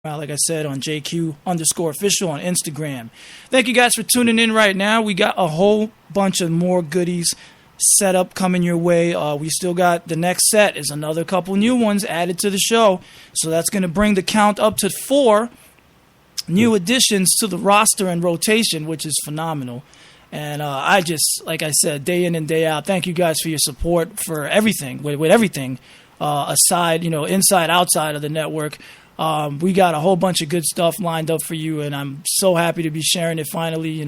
Like I said, on JQ_official on Instagram. Thank you guys for tuning in right now. We got a whole bunch of more goodies set up coming your way. We still got the next set is another couple new ones added to the show. So that's going to bring the count up to 4 new additions to the roster and rotation, which is phenomenal. And I just, like I said, day in and day out, thank you guys for your support for everything, with everything aside, inside, outside of the network. We got a whole bunch of good stuff lined up for you, and I'm so happy to be sharing it finally.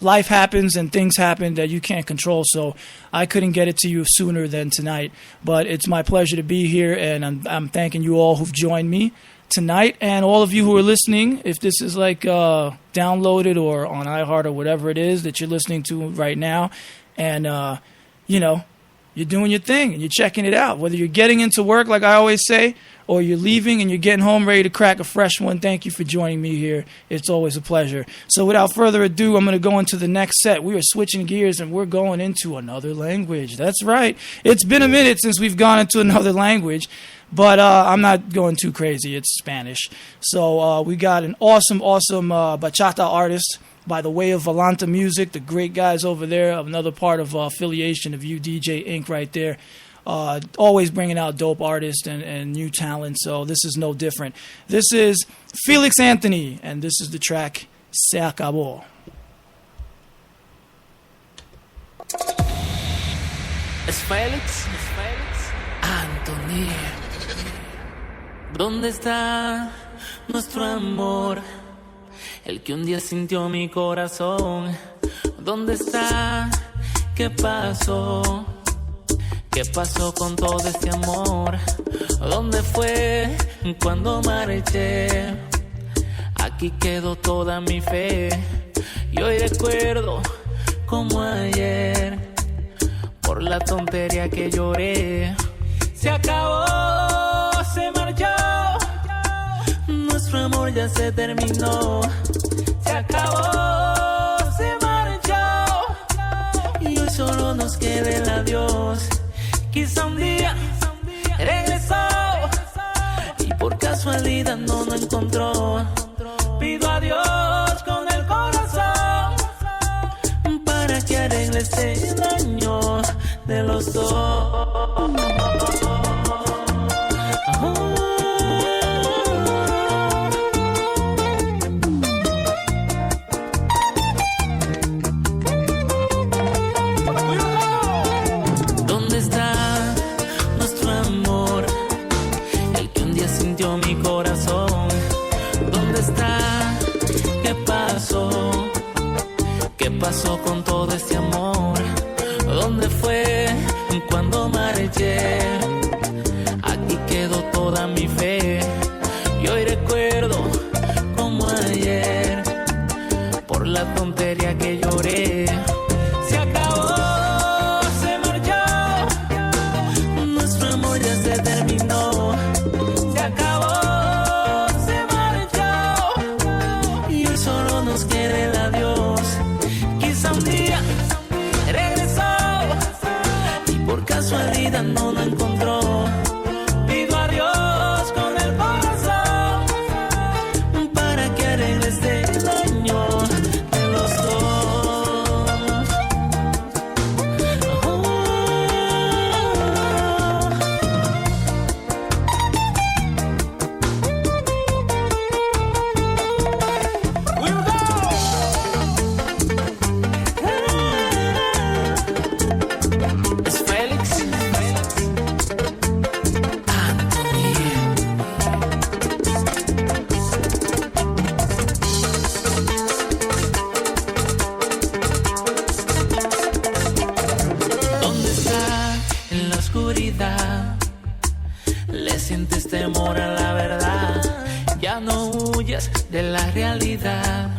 Life happens and things happen that you can't control, so I couldn't get it to you sooner than tonight. But it's my pleasure to be here, and I'm thanking you all who've joined me tonight, and all of you who are listening. If this is like downloaded or on iHeart or whatever it is that you're listening to right now, and you're doing your thing and you're checking it out, whether you're getting into work, like I always say, or you're leaving and you're getting home ready to crack a fresh one. Thank you for joining me here. It's always a pleasure. So without further ado, I'm going to go into the next set. We are switching gears and we're going into another language. That's right. It's been a minute since we've gone into another language, but I'm not going too crazy. It's Spanish. So we got an awesome bachata artist by the way of Volanta Music, the great guys over there, another part of affiliation of UDJ Inc. right there. Always bringing out dope artists and new talent, so this is no different. This is Felix Anthony, and this is the track Se Acabó. Es Felix Anthony. ¿Dónde está nuestro amor? El que un día sintió mi corazón. ¿Dónde está? ¿Qué pasó? ¿Qué pasó con todo este amor? ¿Dónde fue cuando marché? Aquí quedó toda mi fe. Y hoy recuerdo como ayer, por la tontería que lloré. Se acabó, se marchó, nuestro amor ya se terminó. Se acabó, se marchó, y hoy solo nos queda el adiós. Quizá un día regresó y por casualidad no lo encontró. Pido a Dios con el corazón para que arregle este daño de los dos. ¿Qué pasó con todo este amor? ¿Dónde fue cuando marché? Aquí quedó toda mi fe. Y hoy recuerdo como ayer, por la tontería que lloré. Se acabó, se marchó, nuestro amor ya se terminó. Se acabó, se marchó, y hoy solo nos queda el adiós. Quizá un día regresó y por casualidad no lo encontró. Pido a Dios con el corazón para que arregle este daño de los dos. Es Félix Anthony. ¿Dónde está en la oscuridad? Le sientes temor a la verdad. Ya no huyes de la realidad,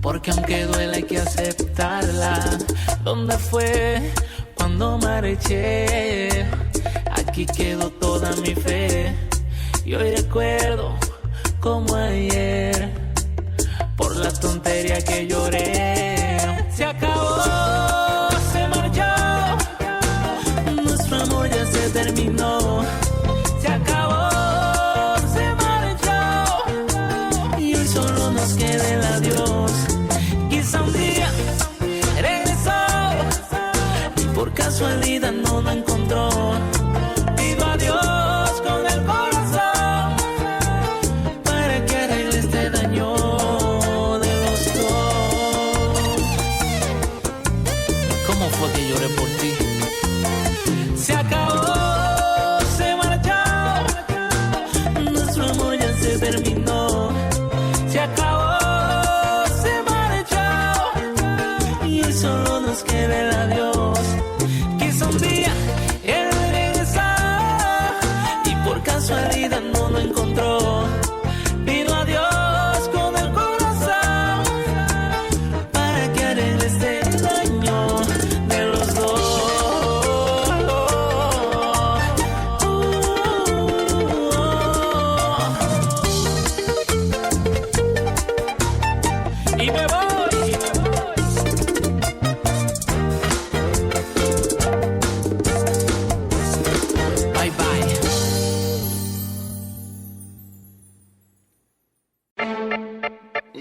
porque aunque duele hay que aceptarla. ¿Dónde fue cuando marché? Aquí quedó toda mi fe. Y hoy recuerdo como ayer, por la tontería que lloré. Se acabó, se marchó, nuestro amor ya se terminó. Se acabó, se marchó,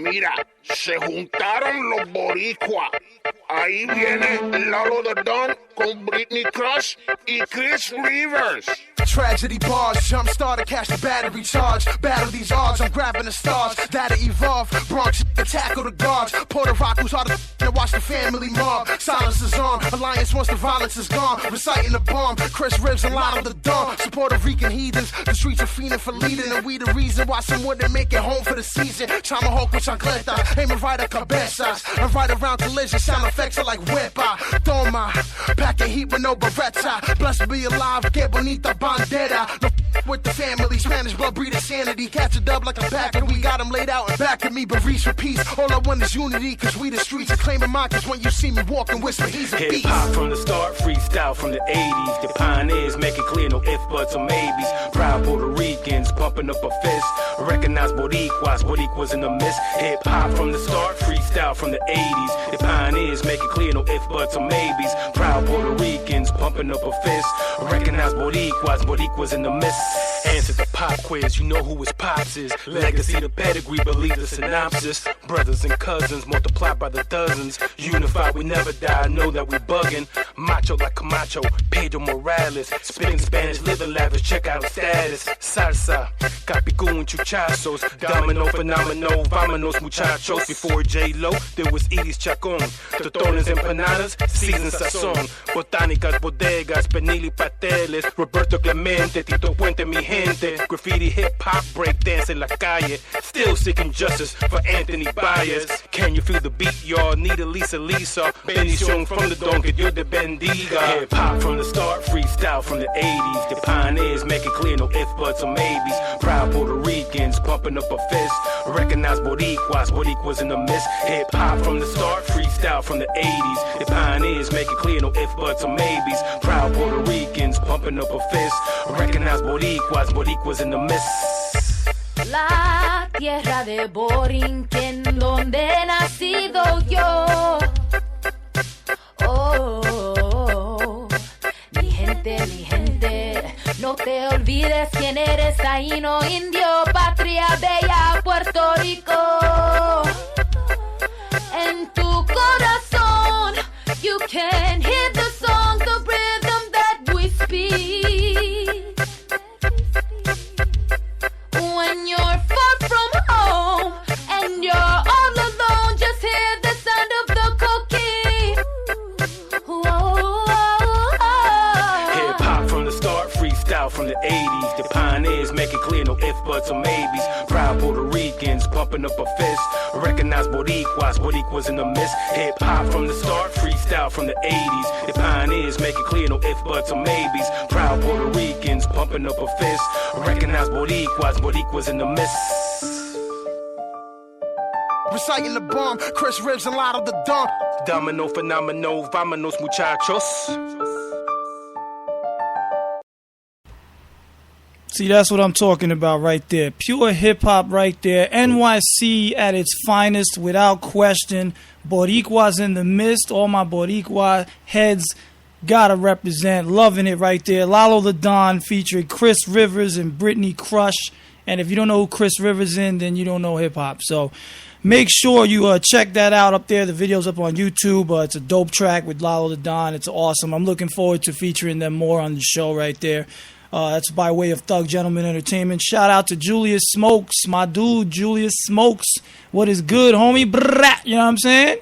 Mira, se juntaron los boricuas. Ahí viene Lalo the Don con Britney Crush y Chris Rivers. Tragedy bars, jumpstart to catch the battery charge. Battle these odds, I'm grabbing the stars. That'll evolve, Bronx to tackle the guards. Puerto Rocco's hard to watch the family mob. Silence is on, alliance once the violence is gone. Reciting the bomb, Chris Ribs and Lotto the Dawn. Some Puerto Rican heathens, the streets are fiending for leading. And we the reason why some wouldn't make it home for the season. Tomahawk with chancletas, aiming right at cabezas. And right around collision, sound effects are like whip-a. Toma, packing heat with no beretta. Blessed be alive, que bonita bandera. No with the family, Spanish blood breed insanity. Catch a dub like a pack and we got them laid out and back at me. But reach for peace, all I want is unity. Cause we the streets are claiming mine. Cause when you see me walking, whisper, he's a beast. Hip-hop from the start, freestyle from the 80s. The pioneers make it clear, no if, buts, or maybes. Proud Puerto Ricans, pumping up a fist. Recognize Boricuas in the mist. Hip-hop from the start, freestyle from the 80s. The pioneers make it clear, no if, buts, or maybes. Proud Puerto Ricans, pumping up a fist. Recognize Boricuas in the mist. Answer the pop quiz, you know who his pops is. Legacy, the pedigree, believe the synopsis. Brothers and cousins, multiplied by the dozens. Unified, we never die, know that we buggin'. Macho like Camacho, Pedro Morales. Spitting Spanish, living lavish, check out status. Salsa, capicú and chuchazos. Domino, phenomenal, vámonos muchachos. Before J-Lo, there was Edie's Chacon. Totones, empanadas, season sazón. Botánicas, bodegas, penili pasteles. Roberto Clemente, Tito Puente, mi gente. Graffiti, hip-hop, breakdance en la calle. Still seeking justice for Anthony Baez. Can you feel the beat, y'all? Need a Lisa. Bendición from the Don, que Dios te bendiga. Hip-hop from the start, freestyle from the 80s. The pioneers make it clear, no if, buts, or maybes. Proud Puerto Ricans, pumping up a fist. Recognize Boricuas in the mist. Hip-hop from the start, freestyle from the 80s. The pioneers make it clear, no if, buts, or maybes. Proud Puerto Ricans, pumping up a fist. Recognize Boricuas in the mist. La tierra de Borinquen, donde he nacido yo. Oh, mi gente, no te olvides quién eres, taíno, indio, patria bella, Puerto Rico. En tu corazón, you can hear the song, the rhythm that we speak. When you're far from home and you're all alone, just hear the sound of the coquille. Hip-hop from the start, freestyle from the 80s. The pioneers make it clear, no if, buts, or maybes. Proud Puerto Ricans, pumping up a fist. Recognize Boricuas in the mist. Hip-hop from the start, freestyle from the 80s. The pioneers make it clear, no if, buts, or maybes. Proud Puerto Ricans, pumping up a fist. Recognize Boricuas in the mist. Reciting the bomb, Chris Ribs and Lotto the Dawn. Domino, phenomenal, vámonos muchachos. See, that's what I'm talking about right there. Pure hip-hop right there. NYC at its finest, without question. Boricuas in the mist. All my Boricua heads gotta represent. Loving it right there. Lalo the Don featuring Chris Rivers and Britney Crush. And if you don't know who Chris Rivers is, then you don't know hip-hop. So make sure you check that out up there. The video's up on YouTube. It's a dope track with Lalo the Don. It's awesome. I'm looking forward to featuring them more on the show right there. That's by way of Thug Gentleman Entertainment. Shout out to Julius Smokes, my dude, Julius Smokes. What is good, homie? Brrrah, you know what I'm saying?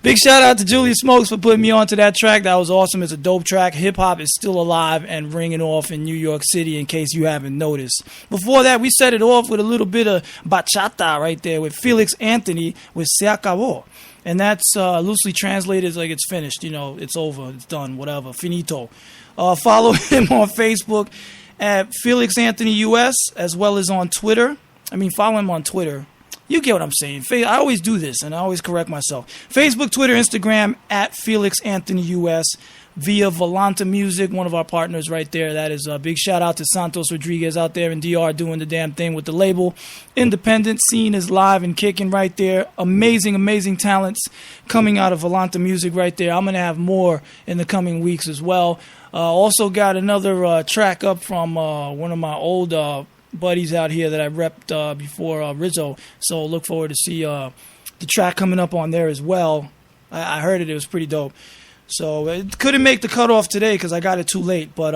Big shout out to Julius Smokes for putting me onto that track. That was awesome. It's a dope track. Hip-hop is still alive and ringing off in New York City, in case you haven't noticed. Before that, we set it off with a little bit of bachata right there with Felix Anthony with Se Acabó. And that's loosely translated as like it's finished. You know, it's over, it's done, whatever, finito. Follow him on Facebook at Felix Anthony US, as well as on Twitter. Follow him on Twitter. You get what I'm saying. I always do this, and I always correct myself. Facebook, Twitter, Instagram, at Felix Anthony US, via Volanta Music, one of our partners right there. That is a big shout out to Santos Rodriguez out there in DR doing the damn thing with the label. Independent scene is live and kicking right there. Amazing, amazing talents coming out of Volanta Music right there. I'm going to have more in the coming weeks as well. Also got another track up from one of my old buddies out here that I repped before Rizzo. So look forward to see the track coming up on there as well. I heard it was pretty dope. So it couldn't make the cutoff today because I got it too late. But,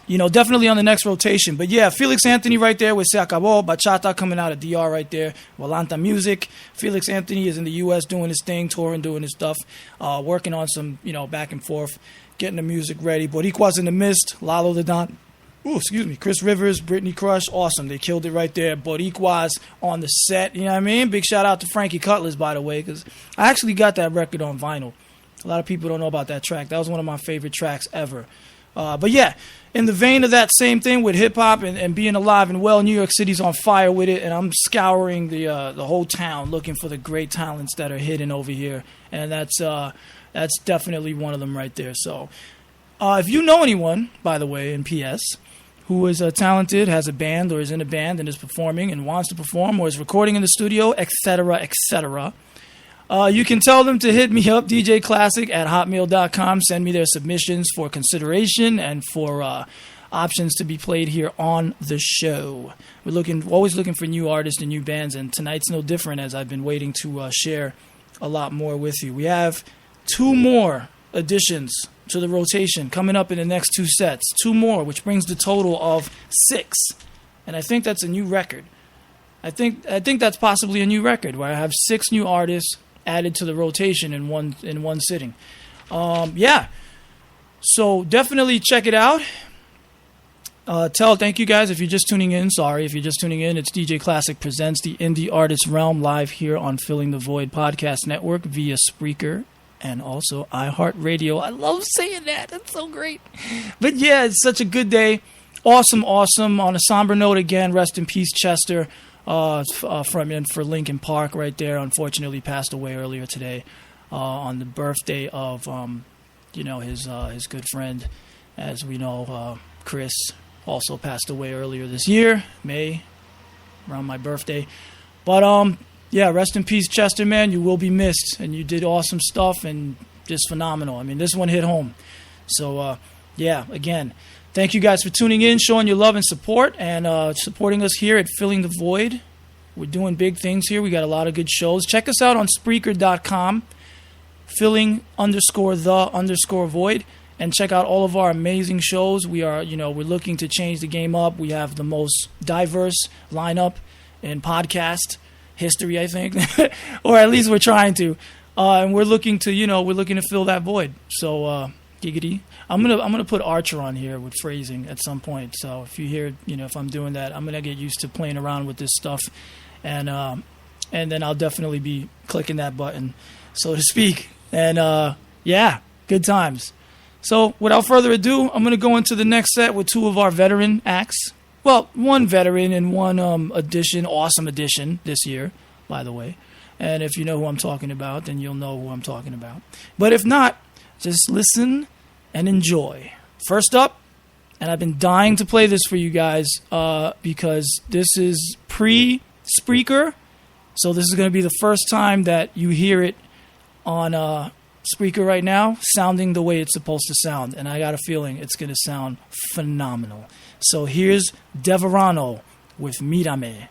definitely on the next rotation. But, yeah, Felix Anthony right there with Se Acabó. Bachata coming out of DR right there. Volanta Music. Felix Anthony is in the U.S. doing his thing, touring, doing his stuff, working on some, back and forth, getting the music ready. Boricuas in the Mist, Lalo the Don. Chris Rivers, Brittany Crush, awesome. They killed it right there. Boricuas on the set, you know what I mean? Big shout out to Frankie Cutlass, by the way, because I actually got that record on vinyl. A lot of people don't know about that track. That was one of my favorite tracks ever. But yeah, in the vein of that same thing with hip-hop and being alive and well, New York City's on fire with it, and I'm scouring the whole town looking for the great talents that are hidden over here, and that's definitely one of them right there. So if you know anyone, by the way, in P.S., who is talented, has a band, or is in a band and is performing and wants to perform, or is recording in the studio, etc., etc., you can tell them to hit me up, DJ ClaSICK at hotmail.com. Send me their submissions for consideration and for options to be played here on the show. We're always looking for new artists and new bands, and tonight's no different as I've been waiting to share a lot more with you. We have 2 more additions to the rotation coming up in the next 2 sets. 2 more, which brings the total of 6. And I think that's a new record. I think that's possibly a new record where I have 6 new artists added to the rotation in one sitting. Yeah. So definitely check it out. Thank you guys if you're just tuning in. Sorry if you're just tuning in. It's DJ ClaSICK presents the Indie Artist Realm live here on Filling the Void Podcast Network via Spreaker and also iHeartRadio. I love saying that. That's so great. But yeah, it's such a good day. Awesome. On a somber note again, rest in peace, Chester. For Lincoln Park right there, unfortunately passed away earlier today on the birthday of his good friend, as we know, Chris, also passed away earlier this year, May, around my birthday. But yeah, rest in peace, Chester, man. You will be missed, and you did awesome stuff and just phenomenal. I mean, this one hit home. So yeah, again, thank you guys for tuning in, showing your love and support, and supporting us here at Filling the Void. We're doing big things here. We got a lot of good shows. Check us out on Spreaker.com, filling_the_void, and check out all of our amazing shows. We're looking to change the game up. We have the most diverse lineup in podcast history, I think, or at least we're trying to. And we're looking to fill that void. So, giggity. I'm gonna put Archer on here with phrasing at some point. So if you hear, if I'm doing that, I'm gonna get used to playing around with this stuff, and then I'll definitely be clicking that button, so to speak. And yeah, good times. So without further ado, I'm gonna go into the next set with 2 of our veteran acts. Well, one veteran and one awesome addition this year, by the way. And if you know who I'm talking about, then you'll know who I'm talking about. But if not, just listen and enjoy. First up, and I've been dying to play this for you guys because this is pre-Spreaker, so this is going to be the first time that you hear it on Spreaker right now, sounding the way it's supposed to sound, and I got a feeling it's going to sound phenomenal. So here's Deverano with Mírame.